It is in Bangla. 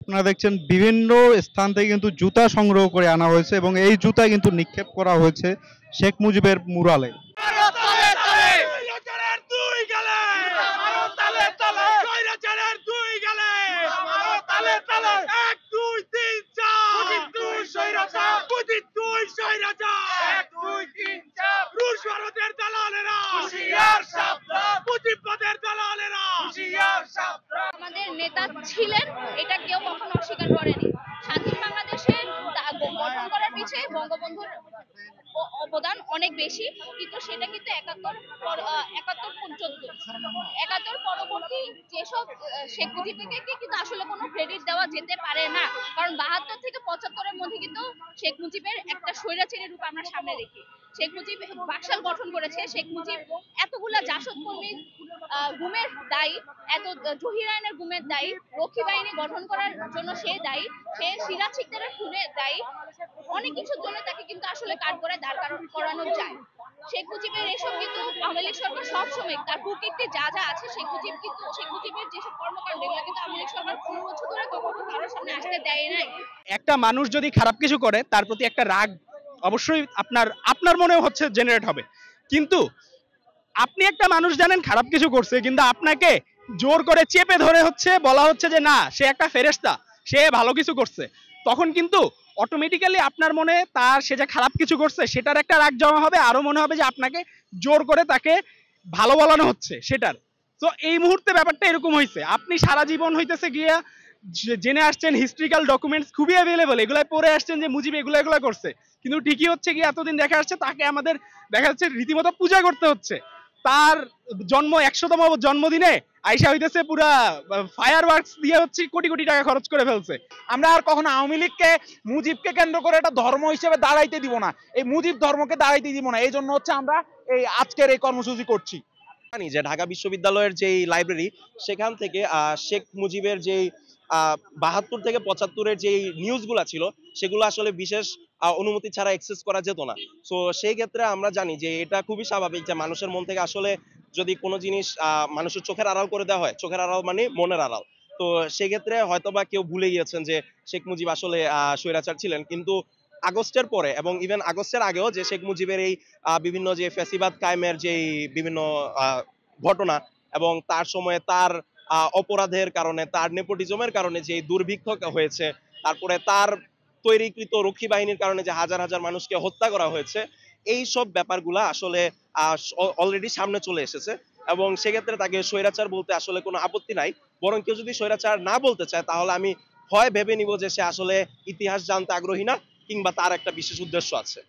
আপনারা দেখছেন বিভিন্ন স্থান থেকে কিন্তু জুতা সংগ্রহ করে আনা হয়েছে এবং এই জুতা কিন্তু নিক্ষেপ করা হয়েছে শেখ মুজিবের মুরালে। আমাদের নেতা ছিলেন, এটা কেউ কখনো অস্বীকার করেনি। স্বাধীন বাংলাদেশে গঠন করার পিছিয়ে বঙ্গবন্ধুর অবদান অনেক বেশি, কিন্তু সেটা কিন্তু একাত্তর পর্যন্ত, একাত্তর পরবর্তী যেসব শেখ মুজিবকে কিন্তু আসলে কোনো ক্রেডিট দেওয়া যেতে পারে না, কারণ 72 থেকে 75-এর মধ্যে কিন্তু শেখ মুজিবের একটা স্বৈরাচারী রূপ আমরা সামনে দেখি। শেখ মুজিব বাকশাল গঠন করেছে, শেখ মুজিব এতগুলা জাসদ কর্মী গুমের দায়ী, এত জহিরায়নের গুমের দায়ী, রক্ষী বাহিনী গঠন করার জন্য সে দায়ী, সে সিরাজ শিকদারের খুনে দায়ী, অনেক কিছুর জন্য তাকে কিন্তু আসলে কাঠ করে দাঁড় করানো যায়। শেখ মুজিবের এসব কিন্তু আওয়ামী লীগ সরকার সবসময় তার কুকীর্তি যা যা আছে, শেখ মুজিবের যেসব কর্মকাণ্ড এগুলো কিন্তু আওয়ামী লীগ সরকার 15 বছর ধরে কখনো কারোর সামনে আসতে দেয় নাই। একটা মানুষ যদি খারাপ কিছু করে তার প্রতি একটা রাগ অবশ্যই আপনার আপনার মনেও হচ্ছে জেনারেট হবে, কিন্তু আপনি একটা মানুষ জানেন খারাপ কিছু করছে, কিন্তু আপনাকে জোর করে চেপে ধরে হচ্ছে বলা হচ্ছে যে না সে একটা ফেরেশতা, সে ভালো কিছু করছে, তখন কিন্তু অটোমেটিক্যালি আপনার মনে তার সে যে খারাপ কিছু করছে সেটার একটা রাগ জমা হবে, আরো মনে হবে যে আপনাকে জোর করে তাকে ভালো বলানো হচ্ছে সেটার। তো এই মুহূর্তে ব্যাপারটা এরকম হয়েছে, আপনি সারা জীবন হইতেছে গিয়া জেনে আসছেন, হিস্ট্রিক্যাল ডকুমেন্টস খুবই অ্যাভেলেবল, এগুলো পড়ে আসছেন যে মুজিব এগুলো এগুলো করছে, কিন্তু ঠিকই হচ্ছে কি এতদিন দেখা যাচ্ছে তাকে আমাদের দেখা যাচ্ছে রীতিমতো পূজা করতে হচ্ছে। তার জন্ম 100তম জন্মদিনে আইসা হইতেছে পুরা ফায়ার ওয়ার্কস দিয়ে হচ্ছে কোটি কোটি টাকা খরচ করে ফেলছে। আমরা আর কখনো আওয়ামী লীগকে মুজিবকে কেন্দ্র করে একটা ধর্ম হিসেবে দাঁড়াইতে দিব না, এই মুজিব ধর্মকে দাঁড়াইতে দিব না, এই জন্য হচ্ছে আমরা এই আজকের এই কর্মসূচি করছি। জানি যে ঢাকা বিশ্ববিদ্যালয়ের যেই লাইব্রেরি, সেখান থেকে শেখ মুজিবের যেই 72 থেকে 75-এর যেই নিউজগুলো ছিল সেগুলো আসলে বিশেষ অনুমতি ছাড়া অ্যাক্সেস করা যেত না। সো সেই ক্ষেত্রে আমরা জানি যে এটা খুবই স্বাভাবিক যে মানুষের মন থেকে আসলে যদি কোনো জিনিস মানুষের চোখের আড়াল করে দেওয়া হয়, চোখের আড়াল মানে মনের আড়াল, তো সেক্ষেত্রে হয়তোবা কেউ ভুলে গিয়েছেন যে শেখ মুজিব আসলে স্বৈরাচার ছিলেন। কিন্তু আগস্টের পরে এবং ইভেন আগস্টের আগেও যে শেখ মুজিবের এই বিভিন্ন যে ফ্যাসিবাদ কায়েমের যেই বিভিন্ন ঘটনা এবং তার সময়ে তার অপরাধের কারণে, তার নেপোটিজমের কারণে যে দুর্ভিক্ষ হয়েছে, তারপরে তার তৈরিকৃত রক্ষী বাহিনীর কারণে যে হাজার হাজার মানুষকে হত্যা করা হয়েছে, এই সব ব্যাপারগুলা আসলে অলরেডি সামনে চলে এসেছে এবং সেক্ষেত্রে তাকে স্বৈরাচার বলতে আসলে কোনো আপত্তি নাই। বরং কেউ যদি স্বৈরাচার না বলতে চায় তাহলে আমি হয় ভেবে নিব যে সে আসলে ইতিহাস জানতে আগ্রহী না, কিংবা তার একটা বিশেষ উদ্দেশ্য আছে।